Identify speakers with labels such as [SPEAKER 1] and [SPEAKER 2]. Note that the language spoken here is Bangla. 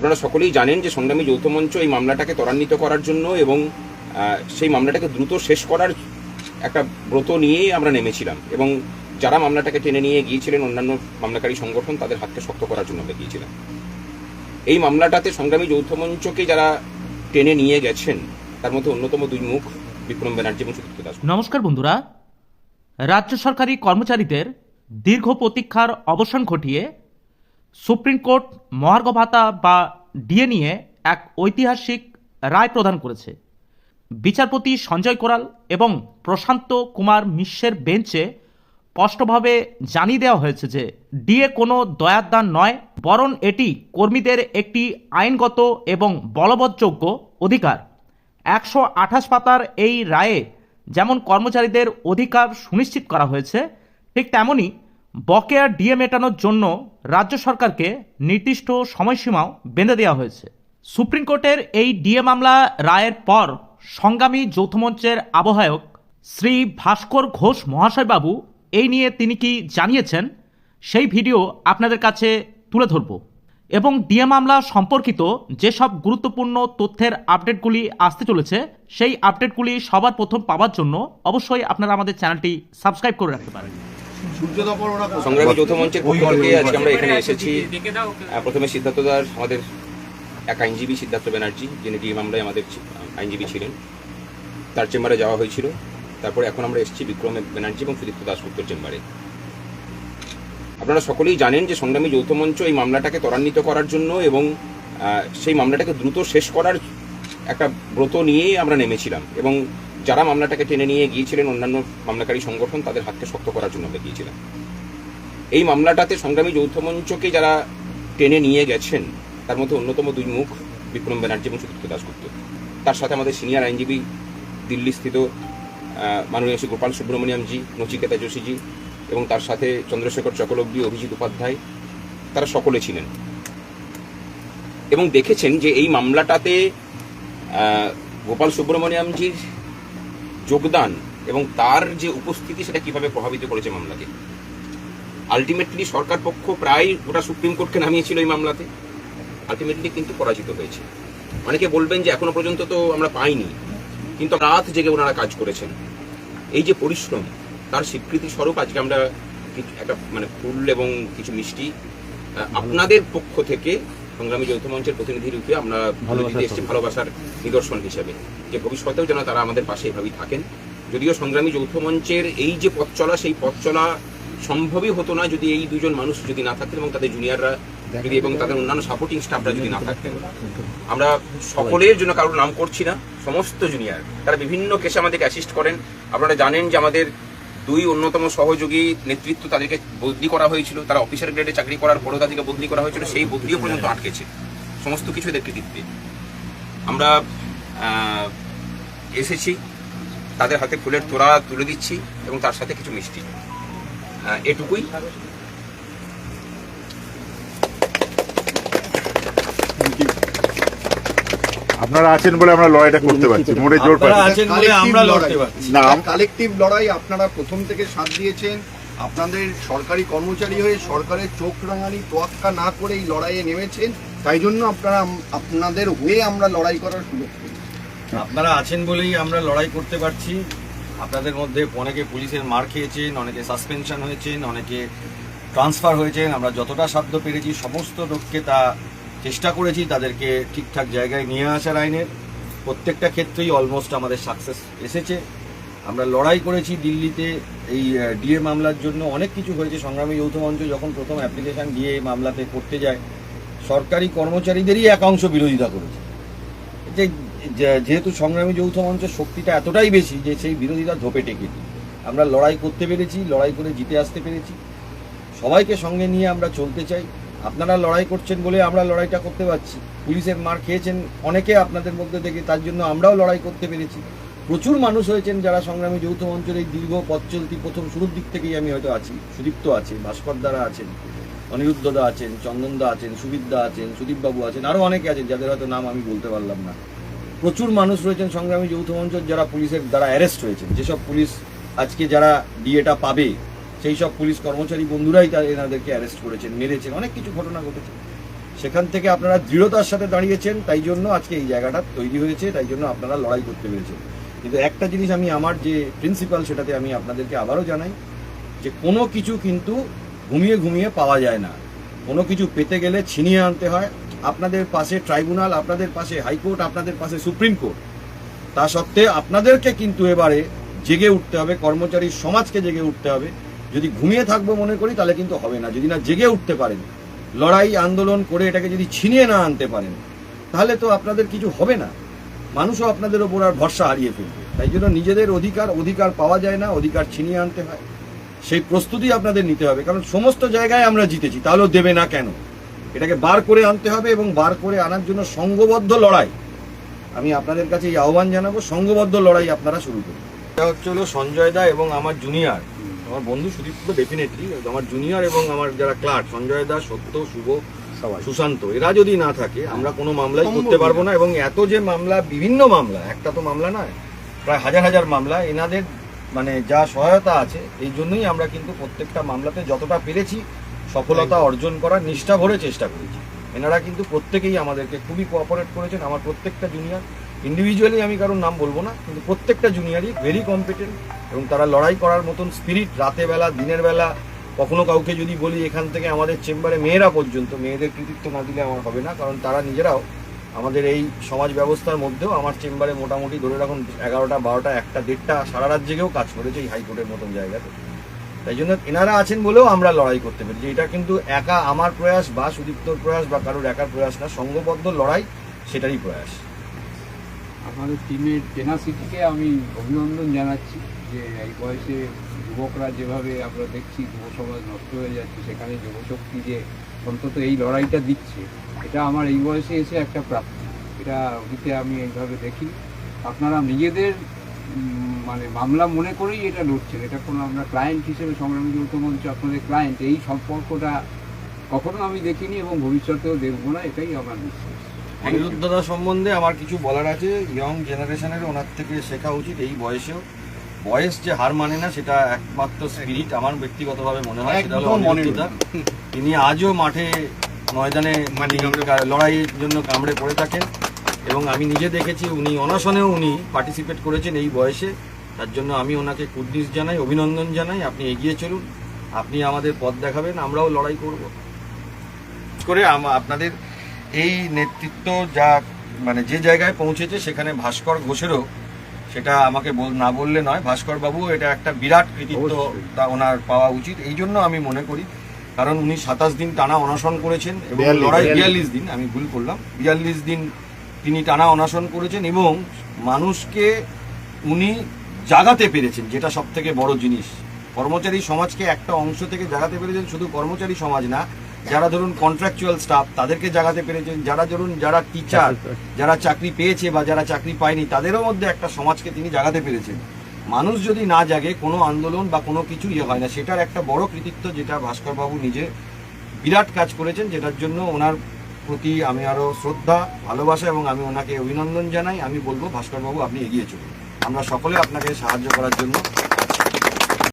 [SPEAKER 1] আপনারা সকলেই জানেন যে সংগ্রামী যৌথ মঞ্চ এই মামলাটাকে ত্বরান্বিত করার জন্য এবং সেই মামলাটাকে দ্রুত শেষ করার একটা ব্রত নিয়েই আমরা নেমেছিলাম এবং যারা মামলাটাকে টেনে নিয়ে গিয়েছিলেন অন্যান্য মামলাকারী সংগঠন তাদের হাতকে শক্ত করার জন্য আমরা গিয়েছিলাম। এই মামলাটাতে সংগ্রামী যৌথ মঞ্চকে যারা টেনে নিয়ে গেছেন তার মধ্যে অন্যতম দুই মুখ বিক্রম ব্যানার্জি এবং সুদীপ্ত দাস।
[SPEAKER 2] নমস্কার বন্ধুরা, রাজ্য সরকারি কর্মচারীদের দীর্ঘ প্রতীক্ষার অবসান ঘটিয়ে সুপ্রিম কোর্ট মহার্ঘ ভাতা বা ডিএ নিয়ে এক ঐতিহাসিক রায় প্রদান করেছে। বিচারপতি সঞ্জয় কোরাল এবং প্রশান্ত কুমার মিশ্রের বেঞ্চে স্পষ্টভাবে জানিয়ে দেওয়া হয়েছে যে ডিএ কোনো দয়ার দান নয়, বরং এটি কর্মীদের একটি আইনগত এবং বলবৎযোগ্য অধিকার। 128 পাতার এই রায়ে যেমন কর্মচারীদের অধিকার সুনিশ্চিত করা হয়েছে, ঠিক তেমনি বকেয়া ডিএ মেটানোর জন্য রাজ্য সরকারকে নির্দিষ্ট সময়সীমাও বেঁধে দেওয়া হয়েছে। সুপ্রিম কোর্টের এই ডিএ মামলা রায়ের পর সংগ্রামী যৌথ মঞ্চের আহ্বায়ক শ্রী ভাস্কর ঘোষ মহাশয়বাবু এই নিয়ে তিনি কি জানিয়েছেন সেই ভিডিও আপনাদের কাছে তুলে ধরব এবং ডিএ মামলা সম্পর্কিত যেসব গুরুত্বপূর্ণ তথ্যের আপডেটগুলি আসতে চলেছে সেই আপডেটগুলি সবার প্রথম পাওয়ার জন্য অবশ্যই আপনারা আমাদের চ্যানেলটি সাবস্ক্রাইব করে রাখতে পারেন।
[SPEAKER 1] সংগ্রামী যৌথ মঞ্চের পক্ষ থেকে আজকে আমরা এখানে এসেছি। প্রথমে সিদ্ধার্থ দাস, আমাদের এক আইনজীবী সিদ্ধার্থ ব্যানার্জি, যিনি ডিএ মামলায় আমাদের আইনজীবী ছিলেন, তার চেম্বারে যাওয়া হয়েছিল। তারপরে এখন আমরা এসেছি বিক্রম ব্যানার্জি এবং সুদীপ্ত দাসগুপ্তর চেম্বারে। আপনারা সকলেই জানেন যে সংগ্রামী যৌথ মঞ্চ এই মামলাটাকে ত্বরান্বিত করার জন্য এবং সেই মামলাটাকে দ্রুত শেষ করার একটা ব্রত নিয়েই আমরা নেমেছিলাম এবং যারা মামলাটাকে টেনে নিয়ে গিয়েছিলেন অন্যান্য মামলাকারী সংগঠন তাদের হাতকে শক্ত করার জন্য আমরা গিয়েছিলাম। এই মামলাটাতে সংগ্রামী যৌথ মঞ্চকে যারা টেনে নিয়ে গেছেন তার মধ্যে অন্যতম দুই মুখ বিক্রম ব্যানার্জি এবং সুদীপ্ত দাসগুপ্ত। তার সাথে আমাদের সিনিয়র আইনজীবী দিল্লিস্থিত মাননীয় শ্রী গোপাল সুব্রমণিয়ামজি, নচিকেতা যোশীজি এবং তার সাথে চন্দ্রশেখর চক্রবর্তী, অভিজিৎ উপাধ্যায়, তারা সকলে ছিলেন এবং দেখেছেন যে এই মামলাটাতে গোপাল সুব্রমণিয়ামজির যোগদান এবং তার যে উপস্থিতি সেটা কিভাবে প্রভাবিত করেছে মামলাকে। আলটিমেটলি সরকার পক্ষ প্রায় গোটা সুপ্রিম কোর্টকে নামিয়েছিল এই মামলাতে, আলটিমেটলি কিন্তু পরাজিত হয়েছে। অনেকে বলবেন যে এখনো পর্যন্ত তো আমরা পাইনি, কিন্তু রাত জেগে ওনারা কাজ করেছেন। এই যে পরিশ্রম তার স্বীকৃতি স্বরূপ আজকে আমরা একটা ফুল এবং কিছু মিষ্টি আপনাদের পক্ষ থেকে সংগ্রামী যৌথ মঞ্চের প্রতিনিধি রূপে আমরা দিতে এসেছি ভালোবাসার নিদর্শন হিসেবে, যে ভবিষ্যতেও যেন তারা আমাদের পাশে এভাবেই থাকেন। যদিও সংগ্রামী যৌথ মঞ্চের এই যে পথ চলা, সেই পথ চলা সম্ভবই হতো না যদি এই দুজন মানুষ যদি না থাকতেন এবং তাদের জুনিয়ররা যদি এবং তাদের অন্যান্য সাপোর্টিং স্টাফরা যদি না থাকতেন। আমরা সকলের জন্য কারোর নাম করছি না, সমস্ত জুনিয়র তারা বিভিন্ন কেসে আমাদেরকে অ্যাসিস্ট করেন। আপনারা জানেন যে আমাদের দুই অন্যতম সহযোগী নেতৃত্ব তাদেরকে বদলি করা হয়েছিল, তারা অফিসার গ্রেডে চাকরি করার পরও তাদেরকে বদলি করা হয়েছিল, সেই বদলিও পর্যন্ত আটকেছে। সমস্ত কিছু এদের কৃতিত্বে আমরা এসেছি, তাদের হাতে ফুলের তোড়া তুলে দিচ্ছি এবং তার সাথে কিছু মিষ্টি, এটুকুই।
[SPEAKER 3] আপনারা আছেন বলে আমরা লড়াইটা করতে পারছি, মনে জোর পাচ্ছি
[SPEAKER 4] আমরা লড়তে পারছি না। কালেকটিভ লড়াই, আপনারা প্রথম থেকে সাথ দিয়েছেন। আপনাদের সরকারি কর্মচারী হয়ে সরকারের চোখ রাঙানি তোয়াক্কা না করে এই লড়াইয়ে নেমেছেন, তাই জন্য আপনাদের হয়ে আমরা লড়াই করার সুযোগ পেয়েছি।
[SPEAKER 5] আপনারা আছেন বলেই আমরা লড়াই করতে পারছি। আপনাদের মধ্যে অনেকে পুলিশের মার খেয়েছেন, অনেকে সাসপেনশন হয়েছেন, অনেকে ট্রান্সফার হয়েছেন। আমরা যতটা সাধ্য পেরেছি সমস্ত লোককে তা চেষ্টা করেছি তাদেরকে ঠিকঠাক জায়গায় নিয়ে আসার। আইনের প্রত্যেকটা ক্ষেত্রেই অলমোস্ট আমাদের সাকসেস এসেছে। আমরা লড়াই করেছি দিল্লিতে এই ডিএ মামলার জন্য, অনেক কিছু হয়েছে। সংগ্রামী যৌথ মঞ্চ যখন প্রথম অ্যাপ্লিকেশন ডিএ মামলাতে করতে যায়, সরকারি কর্মচারীদেরই একাংশ বিরোধিতা করেছে। যেহেতু সংগ্রামী যৌথ মঞ্চের শক্তিটা এতটাই বেশি যে সেই বিরোধিতা ধোপে টেকেছি। আমরা লড়াই করতে পেরেছি, লড়াই করে জিতে আসতে পেরেছি। সবাইকে সঙ্গে নিয়ে আমরা চলতে চাই। আপনারা লড়াই করছেন বলে আমরা লড়াইটা করতে পারছি। পুলিশের মার খেয়েছেন অনেকে আপনাদের মধ্যে থেকে, তার জন্য আমরাও লড়াই করতে পেরেছি। প্রচুর মানুষ হয়েছেন যারা সংগ্রামী যৌথ মঞ্চের এই দীর্ঘ পথ চলতি প্রথম শুরুর দিক থেকেই আমি হয়তো আছি। সুদীপ্ত আছে, ভাস্কর দ্বারা আছেন, অনিরুদ্ধদা আছেন, চন্দনদা আছেন, সুবিদ্যা আছেন, সুদীপবাবু আছেন, আরও অনেকে আছেন যাদের হয়তো নাম আমি বলতে পারলাম না। প্রচুর মানুষ রয়েছেন সংগ্রামী যৌথ মঞ্চের যারা পুলিশের দ্বারা অ্যারেস্ট হয়েছেন। যেসব পুলিশ আজকে যারা ডিএটা পাবে সেই সব পুলিশ কর্মচারী বন্ধুরাই এনাদেরকে অ্যারেস্ট করেছেন, মেরেছেন, অনেক কিছু ঘটনা ঘটেছে। সেখান থেকে আপনারা দৃঢ়তার সাথে দাঁড়িয়েছেন, তাই জন্য আজকে এই জায়গাটা তৈরি হয়েছে, তাই জন্য আপনারা লড়াই করতে পেরেছেন। কিন্তু একটা জিনিস আমি আমার যে প্রিন্সিপাল সেটাতে আমি আপনাদেরকে আবারও জানাই যে কোনো কিছু কিন্তু ঘুমিয়ে ঘুমিয়ে পাওয়া যায় না, কোনো কিছু পেতে গেলে ছিনিয়ে আনতে হয়। আপনাদের পাশে ট্রাইব্যুনাল, আপনাদের পাশে হাইকোর্ট, আপনাদের পাশে সুপ্রিম কোর্ট, তা সত্ত্বে আপনাদেরকে কিন্তু এবারে জেগে উঠতে হবে, কর্মচারী সমাজকে জেগে উঠতে হবে। যদি ঘুমিয়ে থাকবো মনে করি তাহলে কিন্তু হবে না। যদি না জেগে উঠতে পারেন, লড়াই আন্দোলন করে এটাকে যদি ছিনিয়ে না আনতে পারেন, তাহলে তো আপনাদের কিছু হবে না, মানুষও আপনাদের ওপর আর ভরসা হারিয়ে ফেলবে। তাই জন্য নিজেদের অধিকার পাওয়া যায় না, অধিকার ছিনিয়ে আনতে হয়, সেই প্রস্তুতি আপনাদের নিতে হবে। কারণ সমস্ত জায়গায় আমরা জিতেছি, তাহলেও দেবে না কেন? এটাকে বার করে আনতে হবে এবং বার করে আনার জন্য সংঘবদ্ধ লড়াই, আমি আপনাদের কাছে এই আহ্বান জানাবো, সংঘবদ্ধ লড়াই আপনারা শুরু করুন। এটা হচ্ছে হলো সঞ্জয় দা এবং আমার জুনিয়র, আমার বন্ধু সুদীপ তো ডেফিনেটলি, আমার জুনিয়র এবং আমার যারা ক্লার্ক সঞ্জয় দা, সত্য, শুভ, সুশান্ত, এরা যদি না থাকে আমরা কোনো মামলাই করতে পারবো না। এবং এত যে মামলা, বিভিন্ন মামলা, একটা তো মামলা নয়, প্রায় হাজার হাজার মামলা, এনাদের মানে যা সহায়তা আছে, এই জন্যই আমরা কিন্তু প্রত্যেকটা মামলাতে যতটা পেরেছি সফলতা অর্জন করার নিষ্ঠা ভরে চেষ্টা করেছি। এনারা কিন্তু প্রত্যেকেই আমাদেরকে খুবই কোঅপারেট করেছেন। আমার প্রত্যেকটা জুনিয়র, ইন্ডিভিজুয়ালি আমি কারোর নাম বলবো না, কিন্তু প্রত্যেকটা জুনিয়রই ভেরি কম্পিটেন্ট এবং তারা লড়াই করার মতন স্পিরিট, রাতে বেলা দিনের বেলা, কখনো কাউকে যদি বলি এখান থেকে আমাদের চেম্বারে মেয়েরা পর্যন্ত, মেয়েদের কৃতিত্ব না দিলে আমার হবে না, কারণ তারা নিজেরাও আমাদের এই সমাজ ব্যবস্থার মধ্যেও আমার চেম্বারে মোটামুটি ধরে রাখুন 11টা 12টা 1টা 1.5টা সারা রাত জেগেও কাজ করেছে এই হাইকোর্টের মতন জায়গাতে। তাই জন্য এনারা আছেন বলেও আমরা লড়াই করতে পেরেছি। এটা কিন্তু একা আমার প্রয়াস বা সুদীপ্তর প্রয়াস বা কারোর একার প্রয়াস না, সংঘবদ্ধ লড়াই সেটারই প্রয়াস।
[SPEAKER 6] আমাদের টিমের টেনাসিটিকে আমি অভিনন্দন জানাচ্ছি যে এই বয়সে যুবকরা যেভাবে আমরা দেখছি যুব সমাজ নষ্ট হয়ে যাচ্ছে, সেখানে যুবশক্তি যে অন্তত এই লড়াইটা দিচ্ছে, এটা আমার এই বয়সে এসে একটা প্রাপ্তি। এটা অতীতে আমি এইভাবে দেখি। আপনারা নিজেদের মানে মামলা মনে করেই এটা লড়ছেন, এটা কোনো আমরা ক্লায়েন্ট হিসেবে সংগ্রামী যৌথ মঞ্চ আপনাদের ক্লায়েন্ট, এই সম্পর্কটা কখনো আমি দেখিনি এবং ভবিষ্যতেও দেখবো না, এটাই আমার বিশ্বাস।
[SPEAKER 5] অনিরুদ্ধদা সম্বন্ধে আমার কিছু বলার আছে, ইয়ং জেনারেশনের ওনার থেকে শেখা উচিত। এই বয়সেও বয়স যে হার মানে না, সেটা একমাত্র স্পিরিট আমার ব্যক্তিগতভাবে মনে হয়। সেটা হলো অনিরুদ্ধদা। তিনি আজও মাঠে ময়দানে লড়াইয়ের জন্য কামড়ে পড়ে থাকেন এবং আমি নিজে দেখেছি উনি অনশনেও উনি পার্টিসিপেট করেছেন এই বয়সে। তার জন্য আমি ওনাকে কুর্নিশ জানাই, অভিনন্দন জানাই। আপনি এগিয়ে চলুন, আপনি আমাদের পথ দেখাবেন, আমরাও লড়াই করব করে। আপনাদের এই নেতৃত্ব যা মানে যে জায়গায় পৌঁছেছে, সেখানে ভাস্কর ঘোষেরও সেটা আমাকে না বললে নয়, ভাস্কর বাবু এটা একটা বিরাট কৃতিত্ব তা ওনার পাওয়া উচিত। এই জন্য আমি মনে করি, কারণ উনি 27 দিন টানা অনশন করেছেন এবং লড়াই 42 দিন, আমি ভুল করলাম, 42 দিন তিনি টানা অনশন করেছেন এবং মানুষকে উনি জাগাতে পেরেছেন, যেটা সব থেকে বড় জিনিস। কর্মচারী সমাজকে একটা অংশ থেকে জাগাতে পেরেছেন, শুধু কর্মচারী সমাজ না, যারা ধরুন কন্ট্রাকচুয়াল স্টাফ তাদেরকে জাগাতে পেরেছেন, যারা টিচার, যারা চাকরি পেয়েছে বা যারা চাকরি পায়নি, তাদেরও মধ্যে একটা সমাজকে তিনি জাগাতে পেরেছেন। মানুষ যদি না জাগে, কোনো আন্দোলন বা কোনো কিছু হয় না। সেটার একটা বড় কৃতিত্ব, যেটা ভাস্কর বাবু নিজে বিরাট কাজ করেছেন, যেটার জন্য ওনার প্রতি আমি আরো শ্রদ্ধা, ভালোবাসা এবং আমি ওনাকে অভিনন্দন জানাই। আমি বলবো ভাস্কর বাবু আপনি এগিয়ে চলুন, আমরা সকলে আপনাকে সাহায্য করার জন্য